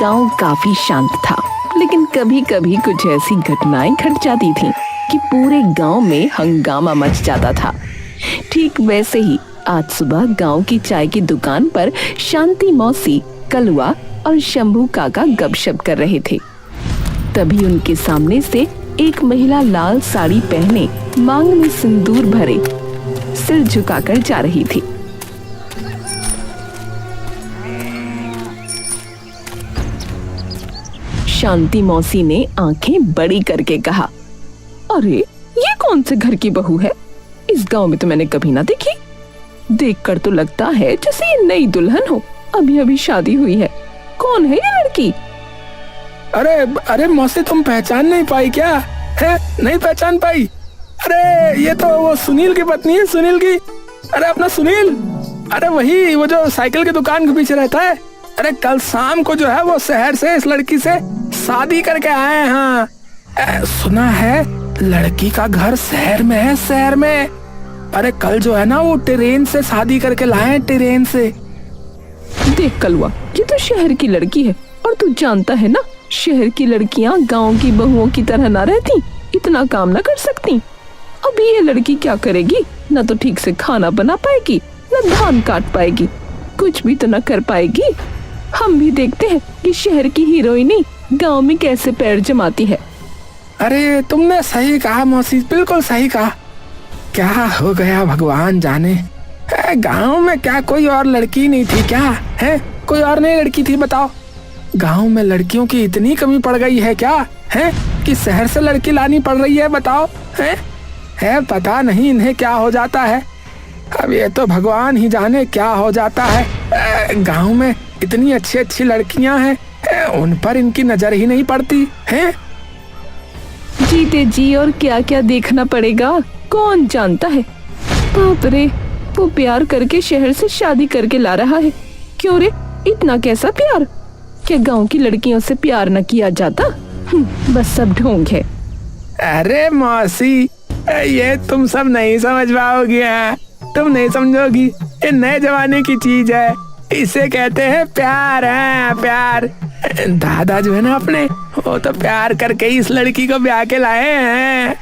गांव काफी शांत था, लेकिन कभी कभी कुछ ऐसी घटनाएं घट जाती थीं कि पूरे गांव में हंगामा मच जाता था। ठीक वैसे ही आज सुबह गांव की चाय की दुकान पर शांति मौसी, कलुआ और शंभू काका गपशप कर रहे थे। तभी उनके सामने से एक महिला लाल साड़ी पहने, मांग में सिंदूर भरे, सिर झुकाकर जा रही थी। शांति मौसी ने आंखें बड़ी करके कहा, अरे ये कौन से घर की बहू है? इस गांव में तो मैंने कभी ना देखी। देखकर तो लगता है जैसे ये नई दुल्हन हो, अभी अभी शादी हुई है। कौन है ये लड़की? अरे अरे मौसी, तुम पहचान नहीं पाई क्या? है नहीं पहचान पाई? अरे ये तो वो सुनील की पत्नी है, सुनील की। अरे अपना सुनील, अरे वही, वो जो साइकिल की दुकान के पीछे रहता है। अरे कल शाम को जो है वो शहर से इस लड़की से शादी करके आए हैं। हाँ, सुना है लड़की का घर शहर में है, शहर में। अरे कल जो है ना वो ट्रेन से शादी करके लाए हैं, ट्रेन से। देख कलुआ, ये तो शहर की लड़की है, और तू जानता है ना शहर की लड़कियां गांव की बहुओं की तरह ना रहती, इतना काम ना कर सकती। अभी ये लड़की क्या करेगी? ना तो ठीक से खाना बना पाएगी, ना धान काट पाएगी, कुछ भी तो ना कर पाएगी। हम भी देखते हैं कि शहर की हीरोइनी गांव में कैसे पैर जमाती है। अरे तुमने सही कहा मौसी, बिल्कुल सही कहा। क्या हो गया भगवान जाने। गांव में क्या कोई और लड़की नहीं थी क्या? है कोई और नहीं लड़की थी? बताओ, गांव में लड़कियों की इतनी कमी पड़ गई है क्या? है कि शहर से लड़की लानी पड़ रही है? बताओ। है पता नहीं इन्हें क्या हो जाता है। अब ये तो भगवान ही जाने क्या हो जाता है। गांव में इतनी अच्छी अच्छी लड़कियां हैं, उन पर इनकी नजर ही नहीं पड़ती है। जीते जी और क्या क्या देखना पड़ेगा, कौन जानता है। बाप रे, वो प्यार करके शहर से शादी करके ला रहा है। क्यों रे, इतना कैसा प्यार? क्या गांव की लड़कियों से प्यार न किया जाता? बस सब ढोंग है। अरे मौसी, ये तुम सब नहीं समझ पाओगी। तुम नहीं समझोगी, ये नए जमाने की चीज है, इसे कहते हैं प्यार। है प्यार। दादा जो है ना अपने, वो तो प्यार करके इस लड़की को ब्याह के लाए हैं।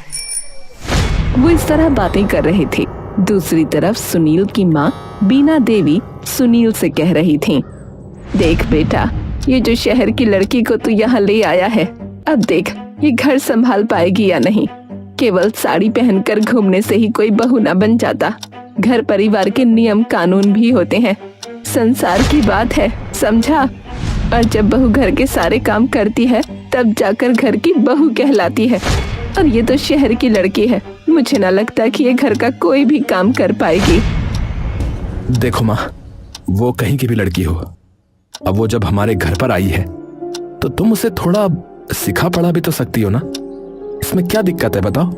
वो इस तरह बातें कर रहे थे। दूसरी तरफ सुनील की माँ बीना देवी सुनील से कह रही थी, देख बेटा, ये जो शहर की लड़की को तू यहाँ ले आया है, अब देख ये घर संभाल पाएगी या नहीं। केवल साड़ी पहनकर घूमने से ही कोई बहू ना बन जाता। घर परिवार के नियम कानून भी होते हैं, संसार की बात है, समझा? और जब बहू घर के सारे काम करती है तब जाकर घर की बहू कहलाती है। और ये तो शहर की लड़की है, मुझे ना लगता कि ये घर का कोई भी काम कर पाएगी। देखो माँ, वो कहीं की भी लड़की हो, अब वो जब हमारे घर पर आई है तो तुम उसे थोड़ा सिखा पढ़ा भी तो सकती हो ना। इसमें क्या दिक्कत है बताओ?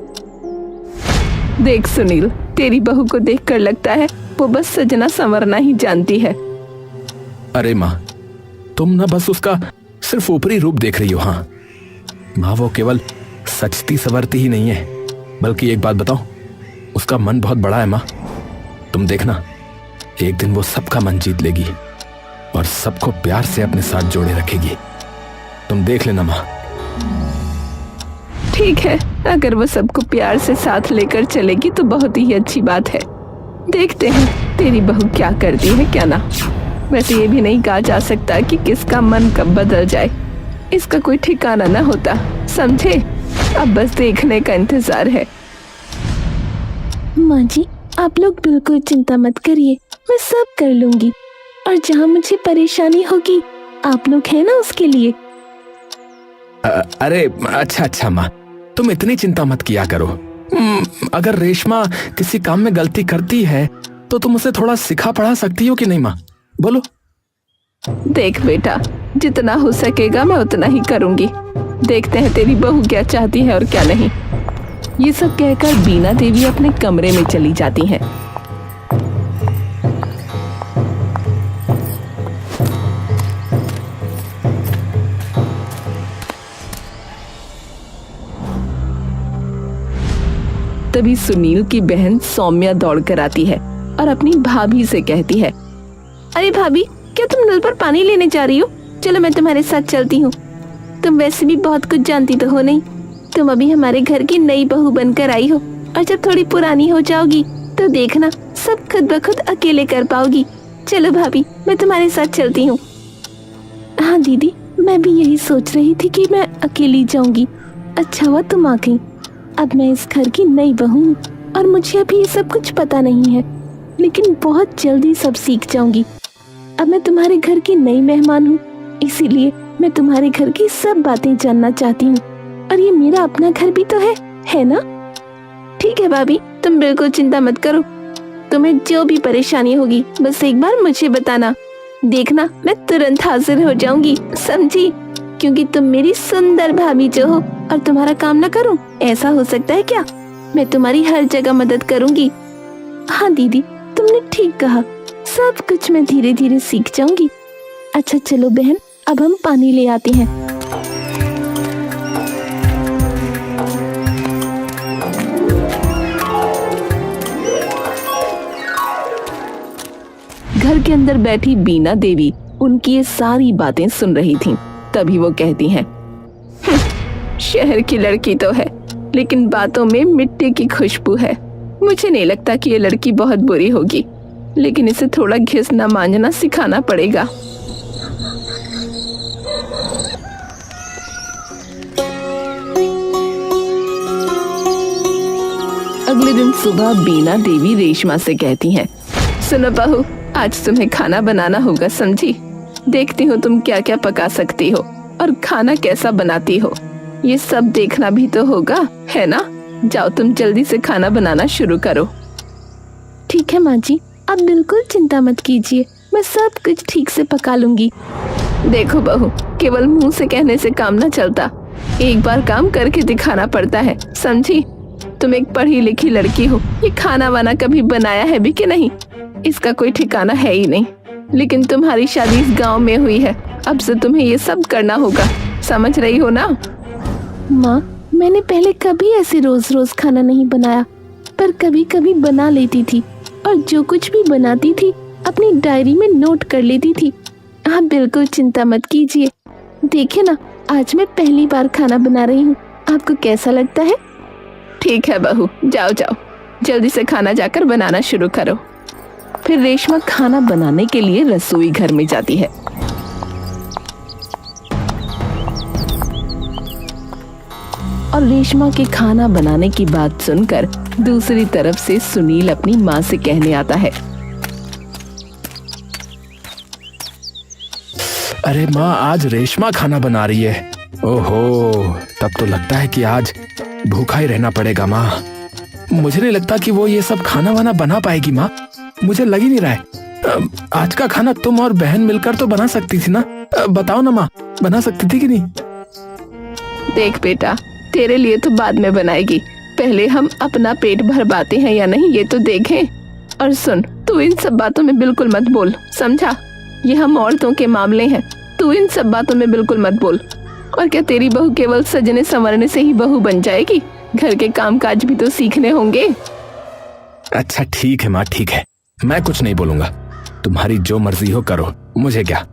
देख सुनील, तेरी बहू को देखकर लगता है वो बस सजना संवरना ही जानती है। अरे माँ, तुम ना बस उसका सिर्फ ऊपरी रूप देख रही हो। हाँ माँ, वो केवल सचती सवरती ही नहीं है, बल्कि एक बात बताओ, उसका मन बहुत बड़ा है माँ। तुम देखना, एक दिन वो सबका मन जीत लेगी और सबको प्यार से अपने साथ जोड़े रखेगी। तुम देख लेना माँ। ठीक है, अगर वो सबको प्यार से साथ लेकर चलेगी तो बहुत ही अच्छी बात है। देखते हैं तेरी बहू क्या करती है क्या ना। वैसे ये भी नहीं कहा जा सकता कि किसका मन कब बदल जाए, इसका कोई ठिकाना ना होता, समझे? अब बस देखने का इंतजार है। माँ जी, आप लोग बिल्कुल चिंता मत करिए, मैं सब कर लूंगी। और जहाँ मुझे परेशानी होगी आप लोग हैं ना उसके लिए। अरे अच्छा माँ, तुम इतनी चिंता मत किया करो। अगर रेशमा किसी काम में गलती करती है तो तुम उसे थोड़ा सिखा पढ़ा सकती हो कि नहीं माँ? बोलो। देख बेटा, जितना हो सकेगा मैं उतना ही करूंगी। देखते हैं तेरी बहू क्या चाहती है और क्या नहीं। ये सब कहकर बीना देवी अपने कमरे में चली जाती हैं। तभी सुनील की बहन सौम्या दौड़कर आती है और अपनी भाभी से कहती है, अरे भाभी, क्या तुम नल पर पानी लेने जा रही हो? चलो मैं तुम्हारे साथ चलती हूँ। तुम वैसे भी बहुत कुछ जानती तो हो नहीं, तुम अभी हमारे घर की नई बहू बनकर आई हो, और जब थोड़ी पुरानी हो जाओगी तो देखना सब खुद ब खुद अकेले कर पाओगी। चलो भाभी, मैं तुम्हारे साथ चलती हूँ। हाँ दीदी, मैं भी यही सोच रही थी कि मैं अकेली जाऊंगी। अच्छा हुआ तुम आ गई। अब मैं इस घर की नई बहू हूँ और मुझे अभी ये सब कुछ पता नहीं है, लेकिन बहुत जल्दी सब सीख जाऊंगी। अब मैं तुम्हारे घर की नई मेहमान हूँ, इसीलिए मैं तुम्हारे घर की सब बातें जानना चाहती हूँ। और ये मेरा अपना घर भी तो है ना? ठीक है भाभी, तुम बिल्कुल चिंता मत करो। तुम्हें जो भी परेशानी होगी बस एक बार मुझे बताना, देखना मैं तुरंत हाजिर हो जाऊंगी, समझी? क्योंकि तुम मेरी सुंदर भाभी जो हो और तुम्हारा काम ना करूं, ऐसा हो सकता है क्या? मैं तुम्हारी हर जगह मदद करूंगी। हाँ दीदी, तुमने ठीक कहा, सब कुछ मैं धीरे धीरे सीख जाऊंगी। अच्छा चलो बहन, अब हम पानी ले आते हैं। घर के अंदर बैठी बीना देवी उनकी ये सारी बातें सुन रही थीं। तभी वो कहती हैं, शहर की लड़की तो है, लेकिन बातों में मिट्टी की खुशबू है। मुझे नहीं लगता कि ये लड़की बहुत बुरी होगी, लेकिन इसे थोड़ा घिसना मांझना सिखाना पड़ेगा। अगले दिन सुबह बीना देवी रेशमा से कहती हैं, सुनो बहू, आज तुम्हें खाना बनाना होगा, समझी? देखती हूँ तुम क्या क्या पका सकती हो और खाना कैसा बनाती हो, ये सब देखना भी तो होगा, है ना? जाओ तुम जल्दी से खाना बनाना शुरू करो। ठीक है माँ जी, आप बिल्कुल चिंता मत कीजिए, मैं सब कुछ ठीक से पका लूंगी। देखो बहू, केवल मुंह से कहने से काम न चलता, एक बार काम करके दिखाना पड़ता है, समझी? तुम एक पढ़ी लिखी लड़की हो, ये खाना वाना कभी बनाया है भी कि नहीं? इसका कोई ठिकाना है ही नहीं। लेकिन तुम्हारी शादी इस गांव में हुई है, अब से तुम्हें ये सब करना होगा, समझ रही हो ना? माँ, मैंने पहले कभी ऐसे रोज रोज खाना नहीं बनाया, पर कभी कभी बना लेती थी, और जो कुछ भी बनाती थी अपनी डायरी में नोट कर लेती थी। आप बिल्कुल चिंता मत कीजिए, देखिए ना, आज मैं पहली बार खाना बना रही हूँ, आपको कैसा लगता है? ठीक है बहू, जाओ जाओ, जल्दी से खाना जाकर बनाना शुरू करो। फिर रेशमा खाना बनाने के लिए रसोई घर में जाती है। और रेशमा के खाना बनाने की बात सुनकर दूसरी तरफ से सुनील अपनी माँ से कहने आता है, अरे माँ, आज रेशमा खाना बना रही है। ओहो, तब तो लगता है कि आज भूखा ही रहना पड़ेगा माँ। मुझे नहीं लगता कि वो ये सब खाना वाना बना पाएगी माँ, मुझे लग ही नहीं रहा है। आज का खाना तुम और बहन मिलकर तो बना सकती थी ना? बताओ ना माँ, बना सकती थी कि नहीं? देख बेटा, तेरे लिए तो बाद में बनाएगी, पहले हम अपना पेट भरवाते हैं या नहीं ये तो देखें। और सुन, तू इन सब बातों में बिल्कुल मत बोल, समझा? ये हम औरतों के मामले हैं, तू इन सब बातों में बिल्कुल मत बोल। और क्या तेरी बहू केवल सजने संवरने से ही बहू बन जाएगी? घर के कामकाज भी तो सीखने होंगे। अच्छा ठीक है माँ, ठीक है, मैं कुछ नहीं बोलूंगा, तुम्हारी जो मर्जी हो करो, मुझे क्या।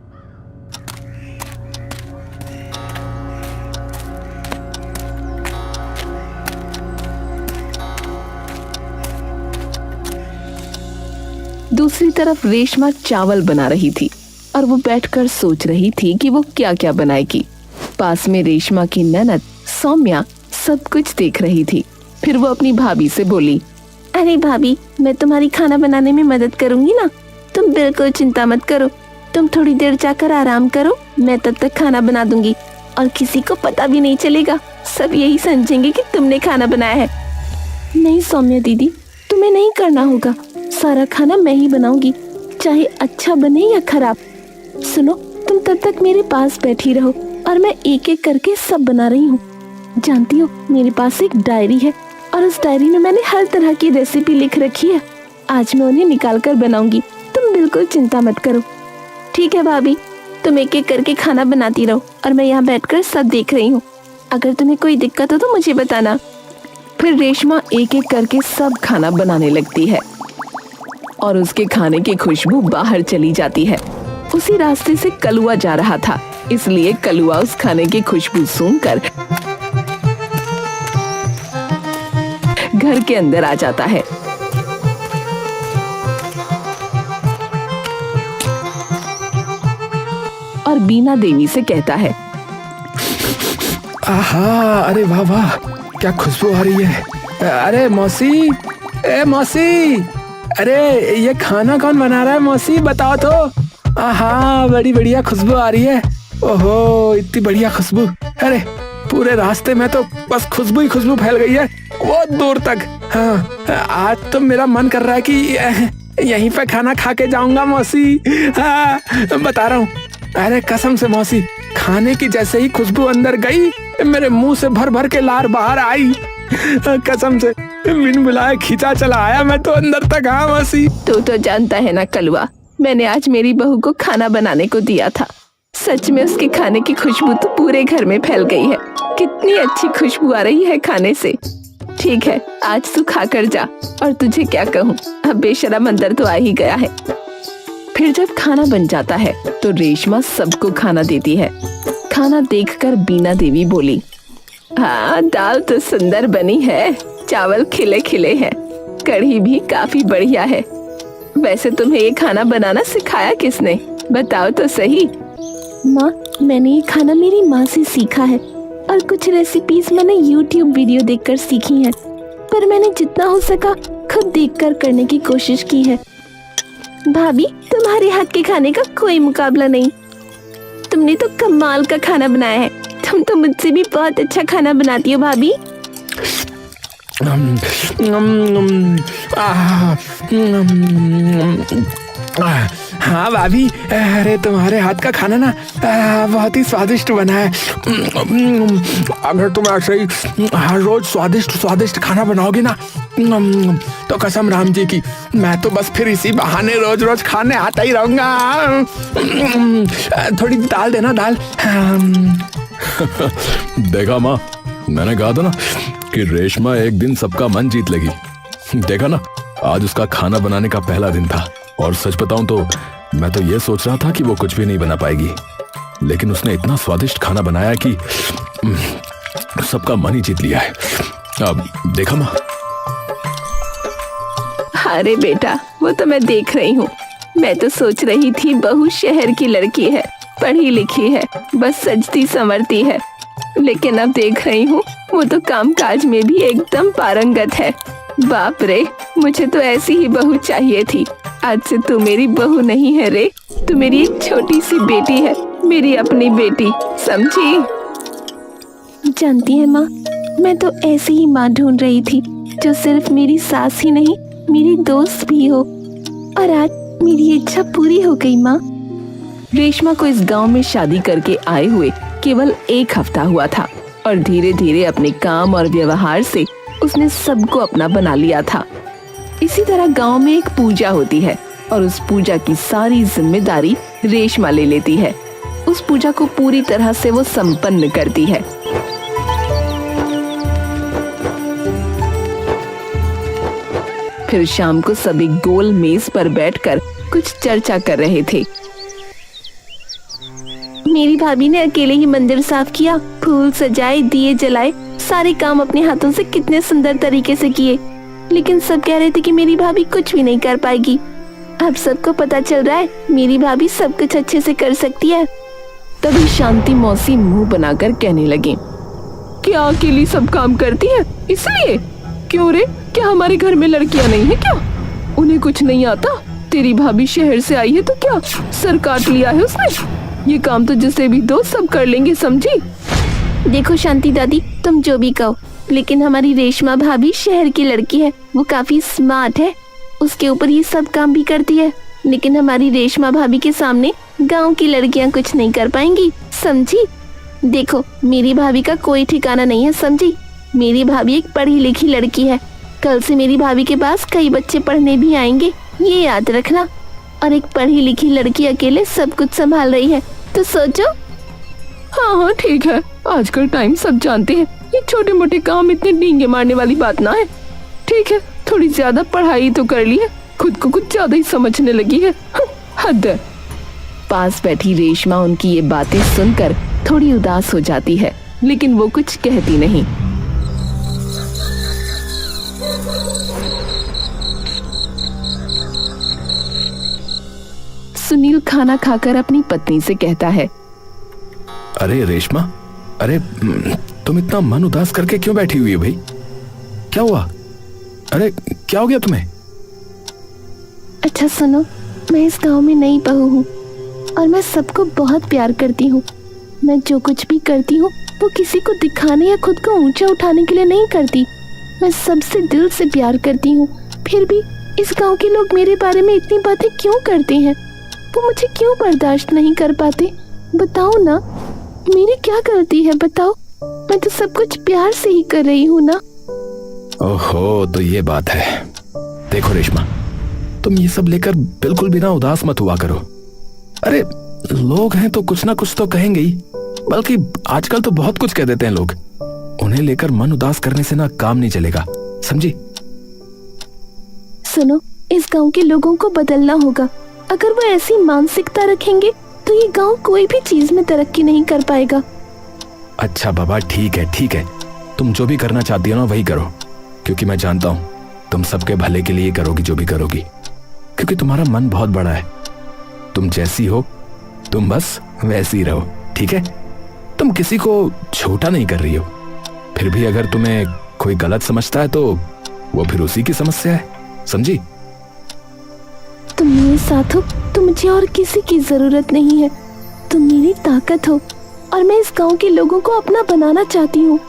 दूसरी तरफ रेशमा चावल बना रही थी और वो बैठकर सोच रही थी कि वो क्या क्या बनाएगी। पास में रेशमा की ननद सौम्या सब कुछ देख रही थी। फिर वो अपनी भाभी से बोली, अरे भाभी, मैं तुम्हारी खाना बनाने में मदद करूंगी ना, तुम बिल्कुल चिंता मत करो। तुम थोड़ी देर जाकर आराम करो, मैं तब तक खाना बना दूंगी और किसी को पता भी नहीं चलेगा, सब यही समझेंगे कि तुमने खाना बनाया है। नहीं सौम्या दीदी, तुम्हें नहीं करना होगा, सारा खाना मैं ही बनाऊंगी, चाहे अच्छा बने या खराब। सुनो, तुम तब तक मेरे पास बैठी रहो और मैं एक एक करके सब बना रही हूँ। जानती हो, मेरे पास एक डायरी है और उस डायरी में मैंने हर तरह की रेसिपी लिख रखी है, आज मैं उन्हें निकाल कर बनाऊंगी, तुम बिल्कुल चिंता मत करो। ठीक है भाभी, तुम एक एक करके खाना बनाती रहो और मैं यहाँ बैठकर सब देख रही हूँ, अगर तुम्हें कोई दिक्कत हो तो मुझे बताना। फिर रेशमा एक एक करके सब खाना बनाने लगती है और उसके खाने की खुशबू बाहर चली जाती है। उसी रास्ते से कलुआ जा रहा था। इसलिए कलुआ उस खाने की खुशबू सूंघकर घर के अंदर आ जाता है। और बीना देवी से कहता है, आहा, अरे वाह वाह, क्या खुशबू आ रही है। अरे मौसी, ए मौसी, अरे ये खाना कौन बना रहा है मौसी, बताओ तो। आहा, बड़ी बढ़िया खुशबू आ रही है। ओहो, इतनी बढ़िया खुशबू। अरे पूरे रास्ते में तो बस खुशबू ही खुशबू फैल गई है, वो दूर तक। हाँ, आज तो मेरा मन कर रहा है कि यहीं पे खाना खा के जाऊंगा मौसी। हाँ, बता रहा हूँ। अरे कसम से मौसी, खाने की जैसे ही खुशबू अंदर गई, मेरे मुंह से भर भर के लार बाहर आई। कसम से बिन बुलाए खींचा चला आया मैं तो अंदर तक। हाँ मौसी। तू तो जानता है ना कलुआ, मैंने आज मेरी बहू को खाना बनाने को दिया था। सच में उसके खाने की खुशबू तो पूरे घर में फैल गई है। कितनी अच्छी खुशबू आ रही है खाने से। ठीक है, आज तू खा कर जा। और तुझे क्या कहूँ, अब बेशरम अंदर तो आ ही गया है। फिर जब खाना बन जाता है तो रेशमा सबको खाना देती है। खाना देखकर बीना देवी बोली, हाँ, दाल तो सुंदर बनी है, चावल खिले खिले हैं, कढ़ी भी काफी बढ़िया है। वैसे तुम्हें ये खाना बनाना सिखाया किसने, बताओ तो सही। माँ, मैंने ये खाना मेरी माँ से सीखा है और कुछ रेसिपीज मैंने YouTube वीडियो देखकर सीखी हैं, पर मैंने जितना हो सका खुद देखकर करने की कोशिश की है। भाभी, तुम्हारे हाथ के खाने का कोई मुकाबला नहीं। तुमने तो कमाल का खाना बनाया है। तुम तो मुझसे भी बहुत अच्छा खाना बनाती हो भाभी। हाँ भाभी, अरे तुम्हारे हाथ का खाना ना बहुत ही स्वादिष्ट बना है। अगर तुम ऐसे ही हर रोज स्वादिष्ट स्वादिष्ट खाना बनाओगे ना, तो कसम राम जी की, मैं तो बस फिर इसी बहाने रोज रोज खाने आता ही रहूंगा। थोड़ी दाल देना, दाल। देखा माँ, मैंने कहा था ना कि रेशमा एक दिन सबका मन जीत लेगी। देखा ना, आज उसका खाना बनाने का पहला दिन था। और सच बताऊं तो मैं तो ये सोच रहा था कि वो कुछ भी नहीं बना पाएगी, लेकिन उसने इतना स्वादिष्ट खाना बनाया कि सबका मन ही जीत लिया है। अब देखा माँ। अरे बेटा, वो तो मैं देख रही हूँ। मैं तो सोच रही थी बहू शहर की लड़की है, पढ़ी लिखी है, बस सजती संवरती है, लेकिन अब देख रही हूँ वो तो काम काज में भी एकदम पारंगत है। बाप रे, मुझे तो ऐसी ही बहू चाहिए थी। आज से तू मेरी बहू नहीं है रे, तू मेरी एक छोटी सी बेटी है, मेरी अपनी बेटी, समझी? जानती है माँ, मैं तो ऐसी ही माँ ढूंढ रही थी जो सिर्फ मेरी सास ही नहीं, मेरी दोस्त भी हो। और आज मेरी इच्छा पूरी हो गई माँ। रेशमा को इस गांव में शादी करके आए हुए केवल 1 हफ्ता हुआ था और धीरे धीरे अपने काम और व्यवहार से उसने सबको अपना बना लिया था। इसी तरह गांव में एक पूजा होती है और उस पूजा की सारी जिम्मेदारी रेशमा ले लेती है। उस पूजा को पूरी तरह से वो संपन्न करती है। फिर शाम को सभी गोल मेज पर बैठकर कुछ चर्चा कर रहे थे। मेरी भाभी ने अकेले ही मंदिर साफ किया, फूल सजाए, दिए जलाए, सारे काम अपने हाथों से कितने सुंदर तरीके से किए, लेकिन सब कह रहे थे कि मेरी भाभी कुछ भी नहीं कर पाएगी। अब सबको पता चल रहा है मेरी भाभी सब कुछ अच्छे से कर सकती है। तभी शांति मौसी मुंह बनाकर कहने लगी, क्या अकेली सब काम करती है? इसलिए क्यों रे, क्या हमारे घर में लड़कियां नहीं है क्या? उन्हें कुछ नहीं आता? तेरी भाभी शहर से आई है तो क्या सर काट लिया है उसने? ये काम तो जिसे भी दो सब कर लेंगे, समझी? देखो शांति दादी, तुम जो भी कहो, लेकिन हमारी रेशमा भाभी शहर की लड़की है, वो काफी स्मार्ट है, उसके ऊपर ये सब काम भी करती है, लेकिन हमारी रेशमा भाभी के सामने गांव की लड़कियां कुछ नहीं कर पाएंगी, समझी? देखो, मेरी भाभी का कोई ठिकाना नहीं है, समझी? मेरी भाभी एक पढ़ी लिखी लड़की है। कल से मेरी भाभी के पास कई बच्चे पढ़ने भी आएंगे, ये याद रखना। और एक पढ़ी लिखी लड़की अकेले सब कुछ संभाल रही है, तो सोचो। हाँ हाँ ठीक है, आजकल टाइम सब जानते हैं, ये छोटे मोटे काम इतने डींगे मारने वाली बात ना है। ठीक है, थोड़ी ज्यादा पढ़ाई तो कर ली है, खुद को कुछ ज्यादा ही समझने लगी है, हद है। पास बैठी रेशमा उनकी ये बातें सुनकर थोड़ी उदास हो जाती है, लेकिन वो कुछ कहती नहीं। सुनील खाना खाकर अपनी पत्नी से कहता है, अरे रेशमा, अरे तुम इतना मन उदास करके क्यों बैठी हुई है भाई? क्या हुआ? अरे क्या हो गया तुम्हें? अच्छा सुनो, मैं इस गांव में नई बहू हूँ और मैं सबको बहुत प्यार करती हूँ। मैं जो कुछ भी करती हूँ वो किसी को दिखाने या खुद को ऊंचा उठाने के लिए नहीं करती। मैं सबसे दिल से प्यार करती हूँ। फिर भी इस गांव के लोग मेरे बारे में इतनी बातें क्यों करते हैं? वो मुझे क्यों बर्दाश्त नहीं कर पाते? बताओ ना, मेरी क्या गलती है? बताओ, मैं तो सब कुछ प्यार से ही कर रही हूँ ना। ओहो, तो ये बात है। देखो रेशमा, तुम ये सब लेकर बिल्कुल भी ना उदास मत हुआ करो। अरे लोग हैं तो कुछ ना कुछ तो कहेंगे ही, बल्कि आजकल तो बहुत कुछ कह देते हैं लोग। उन्हें लेकर मन उदास करने से ना काम नहीं चलेगा, समझी? सुनो, इस गांव के लोगों को बदलना होगा। अगर वो ऐसी मानसिकता रखेंगे तो ये गांव कोई भी चीज में तरक्की नहीं कर पाएगा। अच्छा बाबा, ठीक है, तुम जो भी करना चाहती हो ना वही करो, क्योंकि मैं जानता हूँ तुम सबके भले के लिए करोगी जो भी करोगी, क्योंकि तुम्हारा मन बहुत बड़ा है। तुम जैसी हो तुम बस वैसी रहो, ठीक है? तुम किसी को छोटा नहीं कर रही हो। फिर भी अगर तुम्हें कोई गलत समझता है तो वो फिर उसी की समस्या है, समझी? तुम मेरे साथ हो तो मुझे और किसी की जरूरत नहीं है। तुम मेरी ताकत हो और मैं इस गांव के लोगों को अपना बनाना चाहती हूँ।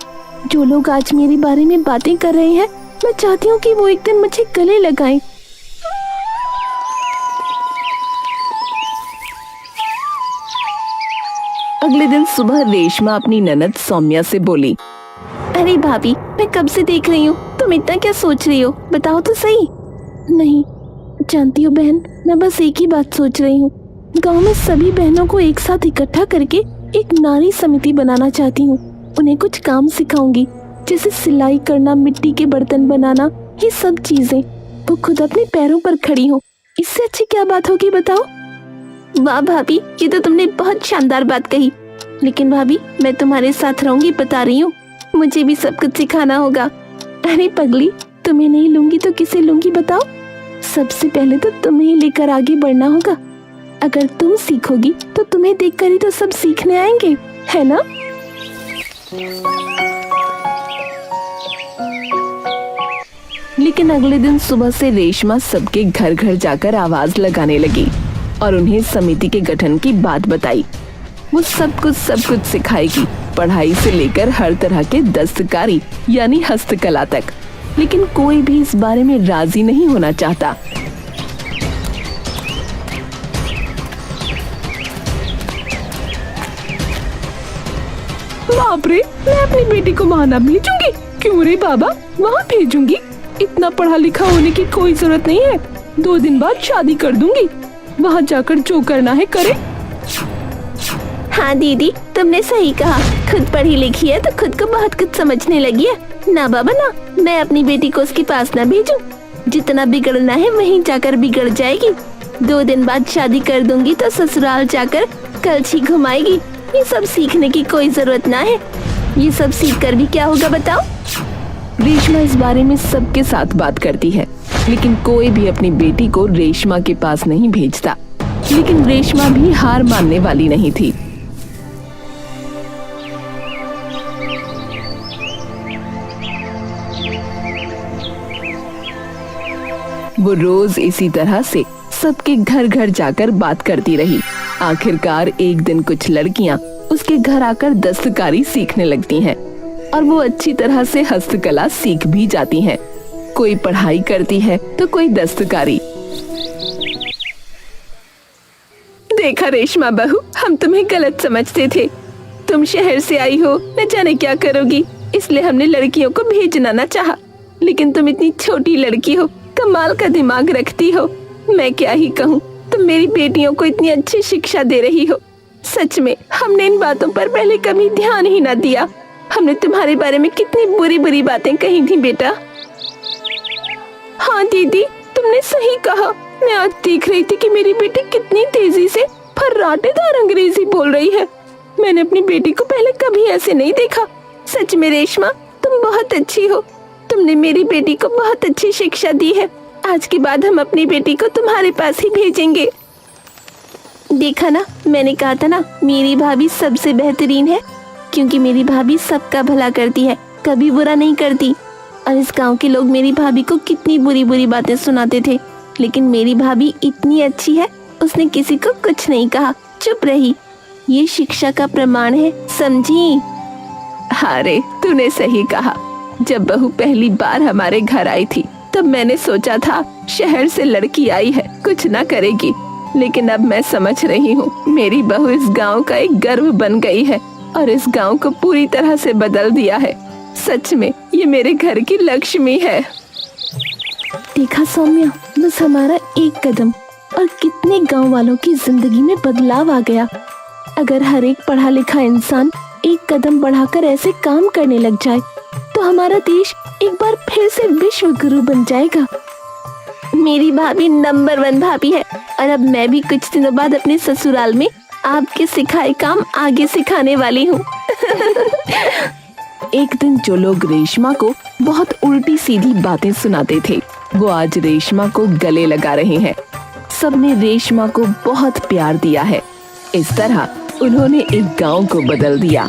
जो लोग आज मेरे बारे में बातें कर रहे हैं, मैं चाहती हूँ कि वो एक दिन मुझे गले लगाएं। अगले दिन सुबह रेशमा अपनी ननद सौम्या से बोली, अरे भाभी, मैं कब से देख रही हूँ, तुम इतना क्या सोच रही हो? बताओ तो सही। नहीं, जानती हो बहन, मैं बस एक ही बात सोच रही हूँ। गांव में सभी बहनों को एक साथ इकट्ठा करके एक नारी समिति बनाना चाहती हूँ। उन्हें कुछ काम सिखाऊंगी, जैसे सिलाई करना, मिट्टी के बर्तन बनाना, ये सब चीजें। वो खुद अपने पैरों पर खड़ी हो। इससे अच्छी क्या बात होगी बताओ? वाह भाभी, ये तो तुमने बहुत शानदार बात कही। लेकिन भाभी, मैं तुम्हारे साथ रहूंगी, बता रही हूँ। मुझे भी सब कुछ सिखाना होगा। अरे पगली, तुम्हें नहीं लूंगी तो किसे लूंगी बताओ? सबसे पहले तो तुम्हें ही लेकर आगे बढ़ना होगा। अगर तुम सीखोगी तो तुम्हें देखकर ही तो सब सीखने आएंगे, है ना? लेकिन अगले दिन सुबह से रेशमा सबके घर घर जाकर आवाज लगाने लगी और उन्हें समिति के गठन की बात बताई। वो सब कुछ सिखाएगी, पढ़ाई से लेकर हर तरह के दस्तकारी यानी हस्तकला तक। लेकिन कोई भी इस बारे में राजी नहीं होना चाहता। बाप रे, मैं अपनी बेटी को वहाँ ना भेजूंगी। क्यों रे बाबा, वहाँ भेजूंगी? इतना पढ़ा लिखा होने की कोई जरूरत नहीं है। 2 दिन बाद शादी कर दूंगी, वहाँ जाकर जो करना है करे। हाँ दीदी, तुमने सही कहा। खुद पढ़ी लिखी है तो खुद को बहुत कुछ समझने लगी है। ना बाबा ना, मैं अपनी बेटी को उसके पास ना भेजूं। जितना बिगड़ना है वहीं जाकर बिगड़ जाएगी। 2 दिन बाद शादी कर दूंगी तो ससुराल जाकर कलछी घुमाएगी। ये सब सीखने की कोई जरूरत ना है। ये सब सीख कर भी क्या होगा बताओ? रेशमा इस बारे में सबके साथ बात करती है, लेकिन कोई भी अपनी बेटी को रेशमा के पास नहीं भेजता। लेकिन रेशमा भी हार मानने वाली नहीं थी। वो रोज इसी तरह से सबके घर घर जाकर बात करती रही। आखिरकार एक दिन कुछ लड़कियां उसके घर आकर दस्तकारी सीखने लगती हैं और वो अच्छी तरह से हस्तकला सीख भी जाती हैं। कोई पढ़ाई करती है तो कोई दस्तकारी। देखा रेशमा बहू, हम तुम्हें गलत समझते थे। तुम शहर से आई हो, न जाने क्या करोगी, इसलिए हमने लड़कियों को भेजना ना चाहा। लेकिन तुम इतनी छोटी लड़की हो, कमाल का दिमाग रखती हो। मैं क्या ही कहूँ, तुम मेरी बेटियों को इतनी अच्छी शिक्षा दे रही हो। सच में हमने इन बातों पर पहले कभी ध्यान ही ना दिया। हमने तुम्हारे बारे में कितनी बुरी बुरी बातें कही थी बेटा। हाँ दीदी, तुमने सही कहा। मैं आज देख रही थी कि मेरी बेटी कितनी तेजी से कराटेदार अंग्रेजी बोल रही है। मैंने अपनी बेटी को पहले कभी ऐसे नहीं देखा। सच में रेशमा, तुम बहुत अच्छी हो। तुमने मेरी बेटी को बहुत अच्छी शिक्षा दी है। आज के बाद हम अपनी बेटी को तुम्हारे पास ही भेजेंगे। देखा ना, मैंने कहा था ना, मेरी भाभी सबसे बेहतरीन है, क्योंकि मेरी भाभी सबका भला करती है, कभी बुरा नहीं करती। और इस गांव के लोग मेरी भाभी को कितनी बुरी बुरी बातें सुनाते थे, लेकिन मेरी भाभी इतनी अच्छी है, उसने किसी को कुछ नहीं कहा, चुप रही। ये शिक्षा का प्रमाण है, समझी? अरे तूने सही कहा। जब बहू पहली बार हमारे घर आई थी तब मैंने सोचा था शहर से लड़की आई है, कुछ ना करेगी, लेकिन अब मैं समझ रही हूँ मेरी बहू इस गांव का एक गर्व बन गई है और इस गांव को पूरी तरह से बदल दिया है। सच में ये मेरे घर की लक्ष्मी है। देखा सौम्या, बस हमारा एक कदम और कितने गांव वालों की जिंदगी में बदलाव आ गया। अगर हर एक पढ़ा लिखा इंसान एक कदम बढ़ाकर ऐसे काम करने लग जाए तो हमारा देश एक बार फिर से विश्व गुरु बन जाएगा। मेरी भाभी नंबर 1 भाभी है, और अब मैं भी कुछ दिनों बाद अपने ससुराल में आपके सिखाए काम आगे सिखाने वाली हूँ। एक दिन जो लोग रेशमा को बहुत उल्टी सीधी बातें सुनाते थे, वो आज रेशमा को गले लगा रहे हैं। सबने रेशमा को बहुत प्यार दिया है। इस तरह उन्होंने एक गांव को बदल दिया।